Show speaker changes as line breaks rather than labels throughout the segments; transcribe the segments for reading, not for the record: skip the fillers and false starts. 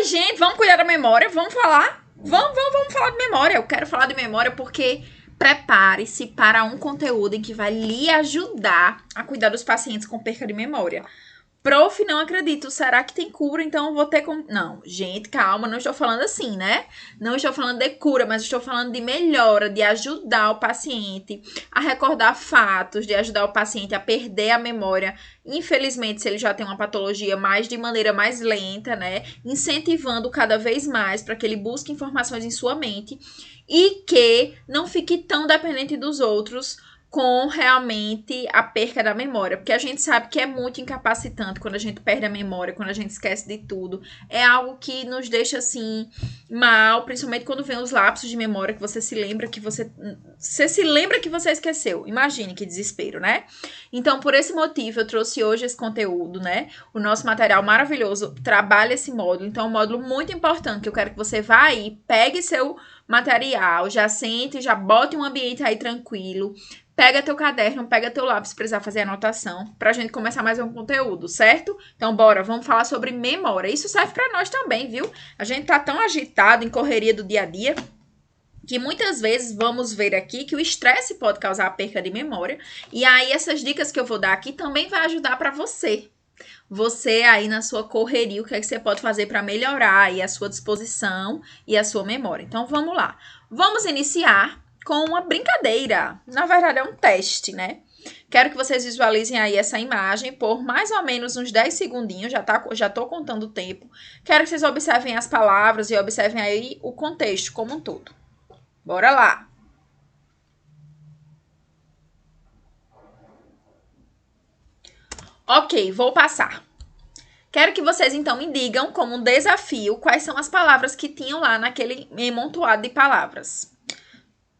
Mas, gente, vamos cuidar da memória? Vamos falar? Vamos falar de memória. Eu quero falar de memória porque prepare-se para um conteúdo em que vai lhe ajudar a cuidar dos pacientes com perca de memória. Prof, não acredito. Será que tem cura? Então eu vou ter como... Não, gente, calma. Não estou falando assim, né? Não estou falando de cura, mas estou falando de melhora, de ajudar o paciente a recordar fatos, de ajudar o paciente a perder a memória. Infelizmente, se ele já tem uma patologia, mais de maneira mais lenta, né? Incentivando cada vez mais para que ele busque informações em sua mente e que não fique tão dependente dos outros com realmente a perca da memória, porque a gente sabe que é muito incapacitante quando a gente perde a memória, quando a gente esquece de tudo, é algo que nos deixa assim mal, principalmente quando vem os lapsos de memória que você se lembra que você se lembra que você esqueceu, imagine que desespero, né? Então, por esse motivo, eu trouxe hoje esse conteúdo, né? O nosso material maravilhoso trabalha esse módulo, então é um módulo muito importante que eu quero que você vá aí, pegue seu material, já sente, já bote um ambiente aí tranquilo, pega teu caderno, pega teu lápis se precisar fazer anotação, pra gente começar mais um conteúdo, certo? Então, bora, vamos falar sobre memória. Isso serve pra nós também, viu? A gente tá tão agitado em correria do dia a dia que muitas vezes vamos ver aqui que o estresse pode causar a perca de memória. E aí, essas dicas que eu vou dar aqui também vai ajudar pra você. Você aí na sua correria, o que é que você pode fazer para melhorar aí a sua disposição e a sua memória. Então, vamos lá. Vamos iniciar com uma brincadeira. Na verdade, é um teste, né? Quero que vocês visualizem aí essa imagem por mais ou menos uns 10 segundinhos. Já tô contando o tempo. Quero que vocês observem as palavras e observem aí o contexto como um todo. Bora lá! Ok, vou passar. Quero que vocês, então, me digam, como um desafio, quais são as palavras que tinham lá naquele amontoado de palavras.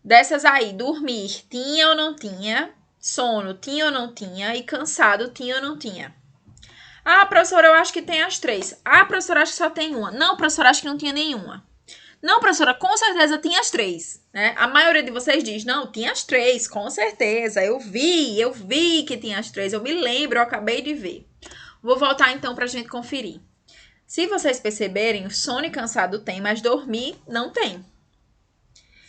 Dessas aí, dormir, tinha ou não tinha? Sono, tinha ou não tinha? E cansado, tinha ou não tinha? Ah, professora, eu acho que tem as 3. Ah, professora, acho que só tem uma. Não, professora, acho que não tinha nenhuma. Não, professora, com certeza tinha as 3, né? A maioria de vocês diz, não, tinha as 3, com certeza. Eu vi que tinha as 3. Eu me lembro, eu acabei de ver. Vou voltar então pra gente conferir. Se vocês perceberem, sono e cansado tem, mas dormir não tem.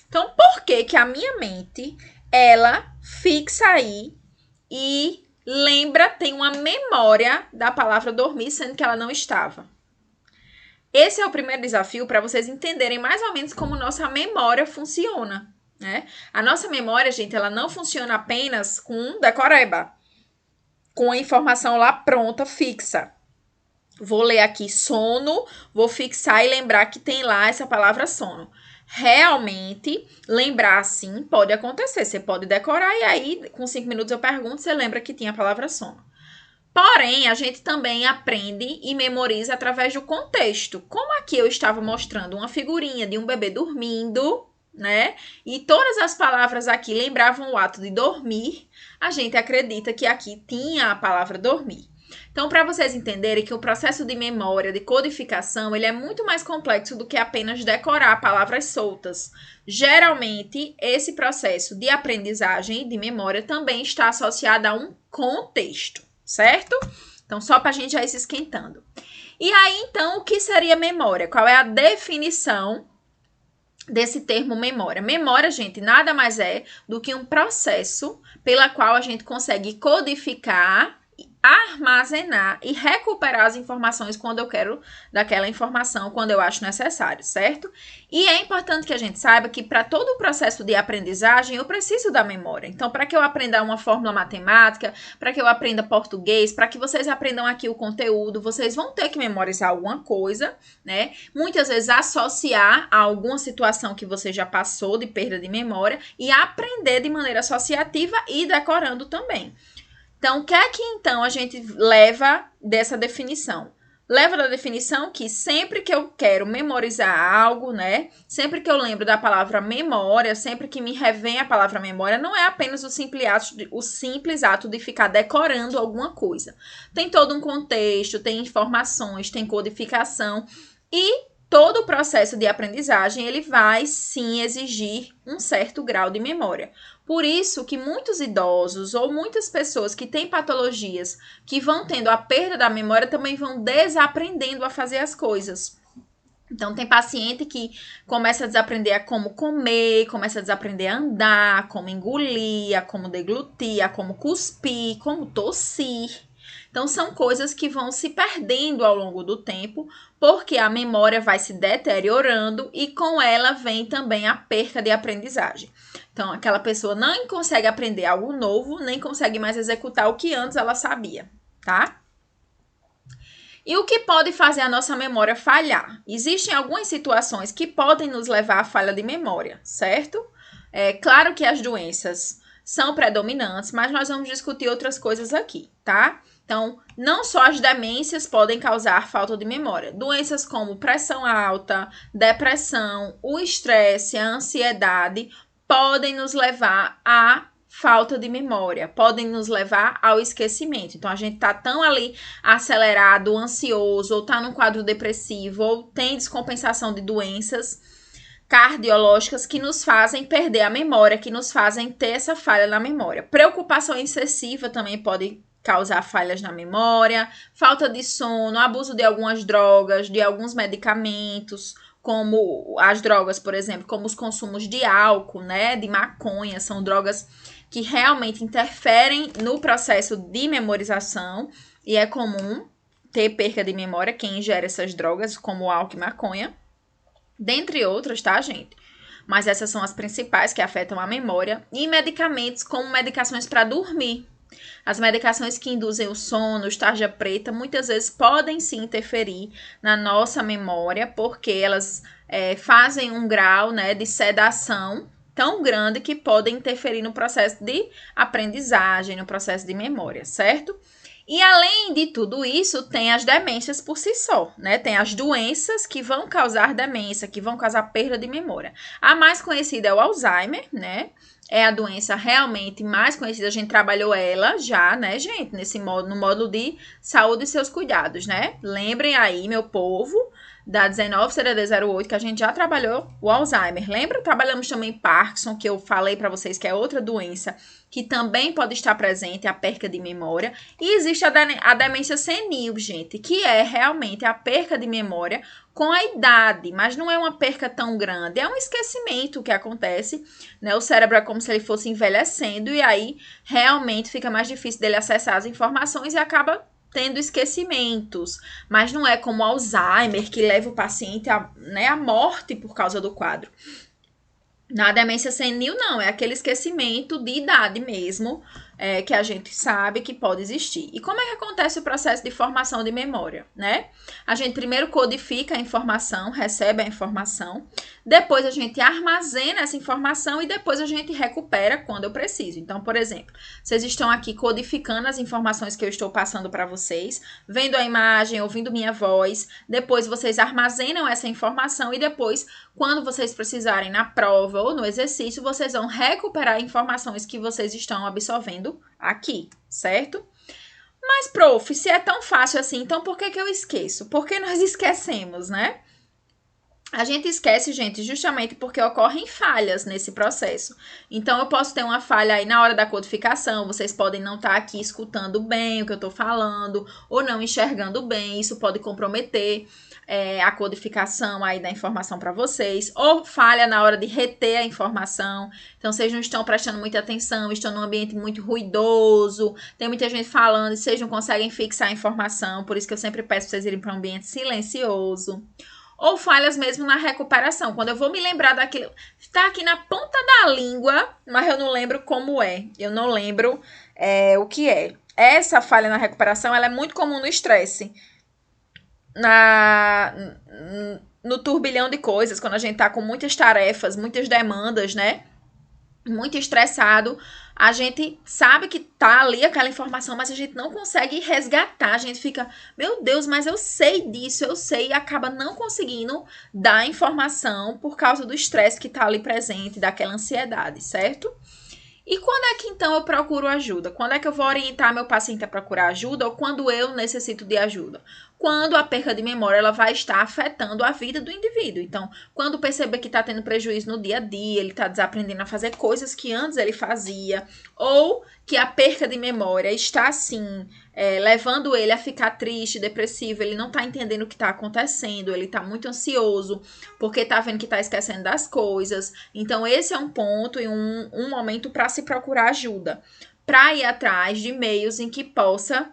Então, por que que a minha mente, ela fixa aí e lembra, tem uma memória da palavra dormir, sendo que ela não estava? Esse é o primeiro desafio para vocês entenderem mais ou menos como nossa memória funciona, né? A nossa memória, gente, ela não funciona apenas com decoreba, com a informação lá pronta, fixa. Vou ler aqui sono, vou fixar e lembrar que tem lá essa palavra sono. Realmente, lembrar assim pode acontecer. Você pode decorar e aí, com 5 minutos eu pergunto, você lembra que tinha a palavra sono. Porém, a gente também aprende e memoriza através do contexto. Como aqui eu estava mostrando uma figurinha de um bebê dormindo, né? E todas as palavras aqui lembravam o ato de dormir, a gente acredita que aqui tinha a palavra dormir. Então, para vocês entenderem que o processo de memória, de codificação, ele é muito mais complexo do que apenas decorar palavras soltas. Geralmente, esse processo de aprendizagem e de memória também está associado a um contexto, certo? Então, só para a gente já ir se esquentando. E aí, então, o que seria memória? Qual é a definição desse termo memória? Memória, gente, nada mais é do que um processo pela qual a gente consegue codificar, armazenar e recuperar as informações quando eu quero daquela informação, quando eu acho necessário, certo? E é importante que a gente saiba que para todo o processo de aprendizagem eu preciso da memória. Então, para que eu aprenda uma fórmula matemática, para que eu aprenda português, para que vocês aprendam aqui o conteúdo, vocês vão ter que memorizar alguma coisa, né? Muitas vezes associar a alguma situação que você já passou de perda de memória e aprender de maneira associativa e decorando também. Então, o que é que, então, a gente leva dessa definição? Leva da definição que sempre que eu quero memorizar algo, né? Sempre que eu lembro da palavra memória, sempre que me revém a palavra memória, não é apenas o simples ato de ficar decorando alguma coisa. Tem todo um contexto, tem informações, tem codificação e todo o processo de aprendizagem, ele vai sim exigir um certo grau de memória. Por isso que muitos idosos ou muitas pessoas que têm patologias que vão tendo a perda da memória também vão desaprendendo a fazer as coisas. Então, tem paciente que começa a desaprender a como comer, começa a desaprender a andar, como engolir, a como deglutir, a como cuspir, como tossir. Então, são coisas que vão se perdendo ao longo do tempo, porque a memória vai se deteriorando e com ela vem também a perca de aprendizagem. Então, aquela pessoa não consegue aprender algo novo, nem consegue mais executar o que antes ela sabia, tá? E o que pode fazer a nossa memória falhar? Existem algumas situações que podem nos levar à falha de memória, certo? É claro que as doenças são predominantes, mas nós vamos discutir outras coisas aqui, tá? Então, não só as demências podem causar falta de memória. Doenças como pressão alta, depressão, o estresse, a ansiedade podem nos levar a falta de memória, podem nos levar ao esquecimento. Então, a gente tá tão ali acelerado, ansioso, ou tá num quadro depressivo, ou tem descompensação de doenças cardiológicas que nos fazem perder a memória, que nos fazem ter essa falha na memória. Preocupação excessiva também pode causar falhas na memória, falta de sono, abuso de algumas drogas, de alguns medicamentos, como as drogas, por exemplo, como os consumos de álcool, né, de maconha, são drogas que realmente interferem no processo de memorização e é comum ter perca de memória quem ingere essas drogas, como álcool e maconha, dentre outras, tá, gente? Mas essas são as principais que afetam a memória. E medicamentos como medicações para dormir. As medicações que induzem o sono, tarja preta, muitas vezes podem sim interferir na nossa memória, porque elas fazem um grau, né, de sedação tão grande que podem interferir no processo de aprendizagem, no processo de memória, certo? E além de tudo isso, tem as demências por si só, né? Tem as doenças que vão causar demência, que vão causar perda de memória. A mais conhecida é o Alzheimer, né? É a doença realmente mais conhecida, a gente trabalhou ela já, né, gente, no módulo de saúde e seus cuidados, né? Lembrem aí, meu povo, da 19 CDD 08, que a gente já trabalhou o Alzheimer. Lembra? Trabalhamos também Parkinson, que eu falei para vocês que é outra doença que também pode estar presente, a perca de memória. E existe a demência senil, gente, que é realmente a perca de memória com a idade, mas não é uma perca tão grande, é um esquecimento que acontece, né? O cérebro é como se ele fosse envelhecendo e aí realmente fica mais difícil dele acessar as informações e acaba tendo esquecimentos, mas não é como Alzheimer, que leva o paciente à morte por causa do quadro. Na demência senil, não, é aquele esquecimento de idade mesmo, que a gente sabe que pode existir. E como é que acontece o processo de formação de memória, né? A gente primeiro codifica a informação, recebe a informação, depois a gente armazena essa informação e depois a gente recupera quando eu preciso. Então, por exemplo, vocês estão aqui codificando as informações que eu estou passando para vocês, vendo a imagem, ouvindo minha voz, depois vocês armazenam essa informação e depois, quando vocês precisarem na prova ou no exercício, vocês vão recuperar informações que vocês estão absorvendo aqui, certo? Mas, prof, se é tão fácil assim, então por que eu esqueço? Por que nós esquecemos, né? A gente esquece, gente, justamente porque ocorrem falhas nesse processo. Então, eu posso ter uma falha aí na hora da codificação, vocês podem não estar aqui escutando bem o que eu estou falando, ou não enxergando bem, isso pode comprometer a codificação aí da informação para vocês, ou falha na hora de reter a informação, então vocês não estão prestando muita atenção, estão num ambiente muito ruidoso, tem muita gente falando e vocês não conseguem fixar a informação, por isso que eu sempre peço para vocês irem para um ambiente silencioso. Ou falhas mesmo na recuperação, quando eu vou me lembrar daquilo, está aqui na ponta da língua, mas eu não lembro como é, eu não lembro o que é. Essa falha na recuperação, ela é muito comum no estresse, no turbilhão de coisas, quando a gente tá com muitas tarefas, muitas demandas, né? Muito estressado, a gente sabe que tá ali aquela informação, mas a gente não consegue resgatar, a gente fica, meu Deus, mas eu sei disso, eu sei, e acaba não conseguindo dar a informação por causa do estresse que tá ali presente, daquela ansiedade, certo? E quando é que então eu procuro ajuda? Quando é que eu vou orientar meu paciente a procurar ajuda ou quando eu necessito de ajuda? quando a perca de memória ela vai estar afetando a vida do indivíduo. Então, quando perceber que está tendo prejuízo no dia a dia, ele está desaprendendo a fazer coisas que antes ele fazia, ou que a perca de memória está, assim, levando ele a ficar triste, depressivo, ele não está entendendo o que está acontecendo, ele está muito ansioso, porque está vendo que está esquecendo das coisas. Então, esse é um ponto e um momento para se procurar ajuda, para ir atrás de meios em que possa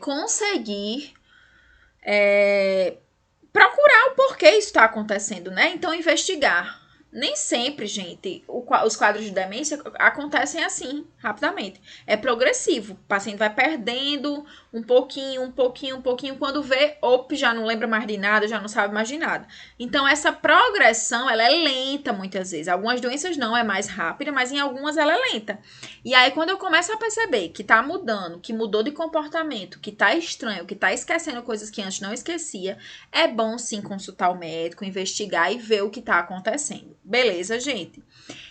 conseguir procurar o porquê isso está acontecendo, né? Então, investigar. Nem sempre, gente, os quadros de demência acontecem assim, rapidamente. É progressivo. O paciente vai perdendo um pouquinho. Quando vê, já não lembra mais de nada, já não sabe mais de nada. Então, essa progressão, ela é lenta muitas vezes. Algumas doenças não, é mais rápida, mas em algumas ela é lenta. E aí, quando eu começo a perceber que tá mudando, que mudou de comportamento, que tá estranho, que tá esquecendo coisas que antes não esquecia, é bom sim consultar o médico, investigar e ver o que tá acontecendo. Beleza, gente?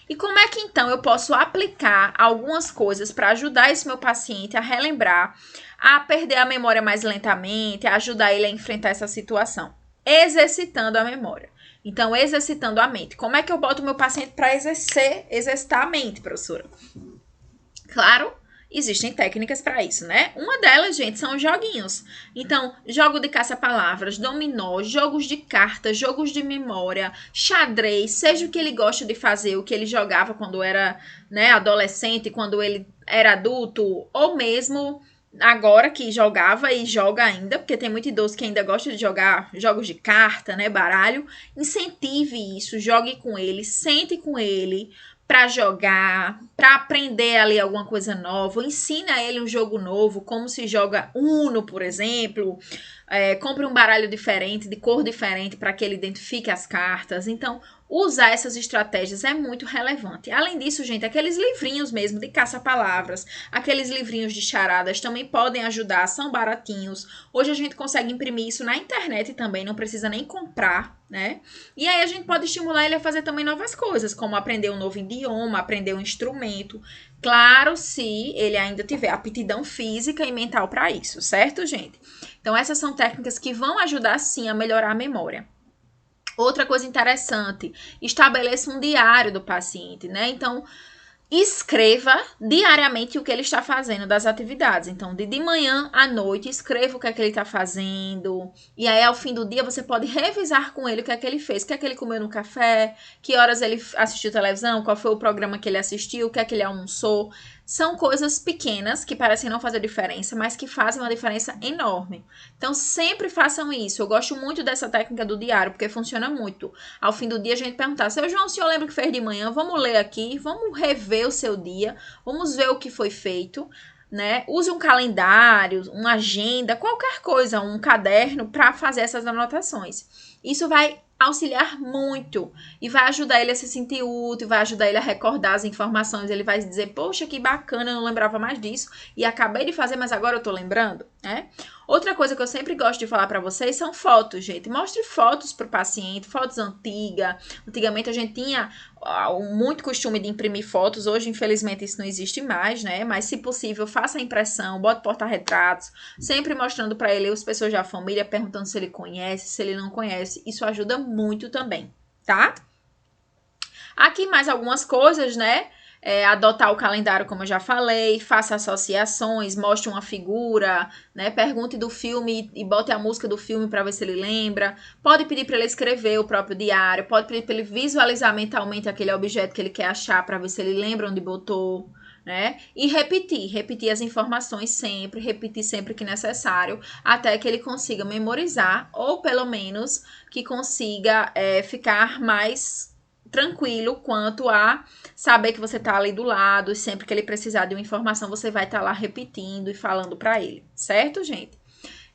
E como é que então eu posso aplicar algumas coisas para ajudar esse meu paciente a relembrar, a perder a memória mais lentamente, a ajudar ele a enfrentar essa situação? Exercitando a memória. Então, exercitando a mente. Como é que eu boto o meu paciente para exercitar a mente, professora? Claro, existem técnicas para isso, né? Uma delas, gente, são os joguinhos. Então, jogo de caça-palavras, dominó, jogos de cartas, jogos de memória, xadrez, seja o que ele gosta de fazer, o que ele jogava quando era, né, adolescente, quando ele era adulto, ou mesmo agora que jogava e joga ainda, porque tem muito idoso que ainda gosta de jogar jogos de carta, né, baralho. Incentive isso, jogue com ele, sente com ele, para jogar, para aprender ali alguma coisa nova, ensina a ele um jogo novo, como se joga Uno, por exemplo, compre um baralho diferente, de cor diferente, para que ele identifique as cartas. Então, usar essas estratégias é muito relevante. Além disso, gente, aqueles livrinhos mesmo de caça-palavras, aqueles livrinhos de charadas também podem ajudar, são baratinhos. Hoje a gente consegue imprimir isso na internet também, não precisa nem comprar, né? E aí a gente pode estimular ele a fazer também novas coisas, como aprender um novo idioma, aprender um instrumento. Claro, se ele ainda tiver aptidão física e mental para isso, certo, gente? Então, essas são técnicas que vão ajudar, sim, a melhorar a memória. Outra coisa interessante, estabeleça um diário do paciente, né? Então, escreva diariamente o que ele está fazendo das atividades. Então, de manhã à noite, escreva o que é que ele está fazendo. E aí, ao fim do dia, você pode revisar com ele o que é que ele fez. O que é que ele comeu no café, que horas ele assistiu televisão, qual foi o programa que ele assistiu, o que é que ele almoçou. São coisas pequenas que parecem não fazer diferença, mas que fazem uma diferença enorme. Então, sempre façam isso. Eu gosto muito dessa técnica do diário, porque funciona muito. Ao fim do dia, a gente perguntar, seu João, o senhor lembra o que fez de manhã? Vamos ler aqui, vamos rever o seu dia, vamos ver o que foi feito, né? Use um calendário, uma agenda, qualquer coisa, um caderno para fazer essas anotações. Isso vai auxiliar muito e vai ajudar ele a se sentir útil, vai ajudar ele a recordar as informações, ele vai dizer, poxa, que bacana, eu não lembrava mais disso e acabei de fazer, mas agora eu tô lembrando, né? Outra coisa que eu sempre gosto de falar para vocês são fotos, gente. Mostre fotos pro paciente, fotos antigas. Antigamente a gente tinha muito costume de imprimir fotos, hoje infelizmente isso não existe mais, né? Mas se possível, faça a impressão, bote porta-retratos, sempre mostrando para ele as pessoas da família, perguntando se ele conhece, se ele não conhece. Isso ajuda muito também, tá? Aqui mais algumas coisas, né? Adotar o calendário, como eu já falei, faça associações, mostre uma figura, né? Pergunte do filme e bote a música do filme para ver se ele lembra. Pode pedir para ele escrever o próprio diário, pode pedir para ele visualizar mentalmente aquele objeto que ele quer achar para ver se ele lembra onde botou, né? E repetir as informações sempre, repetir sempre que necessário, até que ele consiga memorizar ou pelo menos que consiga ficar mais tranquilo quanto a saber que você tá ali do lado e sempre que ele precisar de uma informação, você vai estar lá repetindo e falando para ele, certo, gente?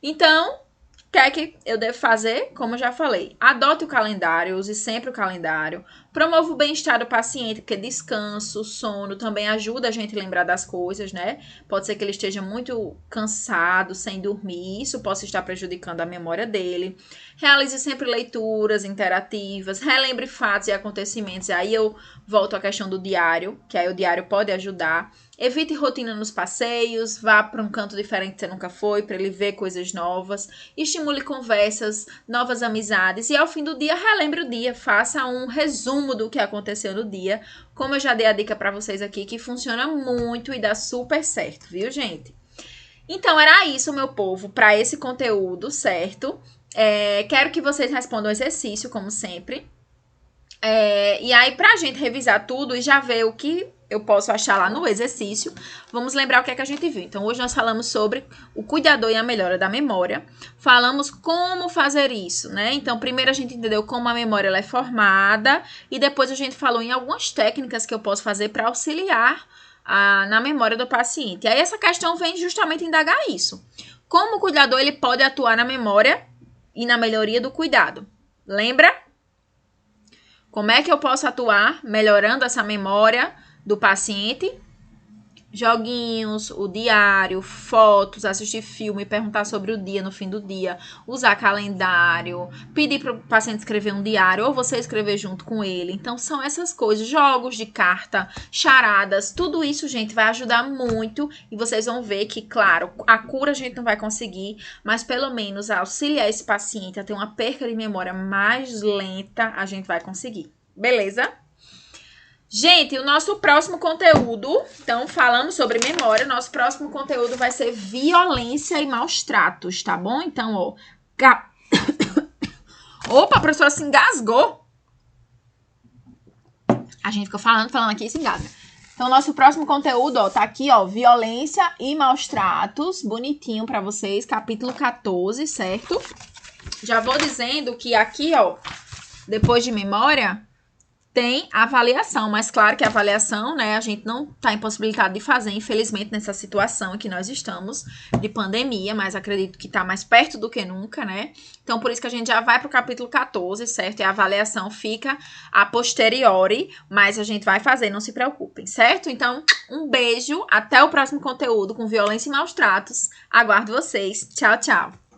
Então, o que é que eu devo fazer? Como eu já falei, adote o calendário, use sempre o calendário, Promova o bem-estar do paciente, porque descanso, sono também ajuda a gente a lembrar das coisas, né? Pode ser que ele esteja muito cansado, sem dormir, isso possa estar prejudicando a memória dele. Realize sempre leituras interativas, relembre fatos e acontecimentos. Aí eu volto à questão do diário, que aí o diário pode ajudar. Evite rotina nos passeios, vá para um canto diferente que você nunca foi, para ele ver coisas novas. Estimule conversas, novas amizades. E ao fim do dia, relembre o dia. Faça um resumo do que aconteceu no dia. Como eu já dei a dica para vocês aqui, que funciona muito e dá super certo, viu, gente? Então, era isso, meu povo, para esse conteúdo, certo? Quero que vocês respondam o exercício, como sempre. E aí, pra gente revisar tudo e já ver o que eu posso achar lá no exercício, vamos lembrar o que é que a gente viu. Então, hoje nós falamos sobre o cuidador e a melhora da memória. Falamos como fazer isso, né? Então, primeiro a gente entendeu como a memória ela é formada e depois a gente falou em algumas técnicas que eu posso fazer para auxiliar na memória do paciente. E aí, essa questão vem justamente indagar isso. Como o cuidador ele pode atuar na memória e na melhoria do cuidado? Lembra? Como é que eu posso atuar melhorando essa memória do paciente? Joguinhos, o diário, fotos, assistir filme, perguntar sobre o dia no fim do dia, usar calendário, pedir para o paciente escrever um diário ou você escrever junto com ele. Então, são essas coisas, jogos de carta, charadas, tudo isso, gente, vai ajudar muito e vocês vão ver que, claro, a cura a gente não vai conseguir, mas pelo menos auxiliar esse paciente a ter uma perca de memória mais lenta, a gente vai conseguir. Beleza? Gente, o nosso próximo conteúdo, então falamos sobre memória, nosso próximo conteúdo vai ser violência e maus tratos, tá bom? Então, ó, opa, a professora se engasgou. A gente ficou falando aqui e se engasga. Então, nosso próximo conteúdo, ó, tá aqui, ó, violência e maus tratos, bonitinho pra vocês, capítulo 14, certo? Já vou dizendo que aqui, ó, depois de memória, tem avaliação, mas claro que a avaliação, né, a gente não tá impossibilitado de fazer, infelizmente, nessa situação em que nós estamos de pandemia, mas acredito que tá mais perto do que nunca, né? Então, por isso que a gente já vai pro capítulo 14, certo? E a avaliação fica a posteriori, mas a gente vai fazer, não se preocupem, certo? Então, um beijo, até o próximo conteúdo com violência e maus tratos. Aguardo vocês. Tchau, tchau.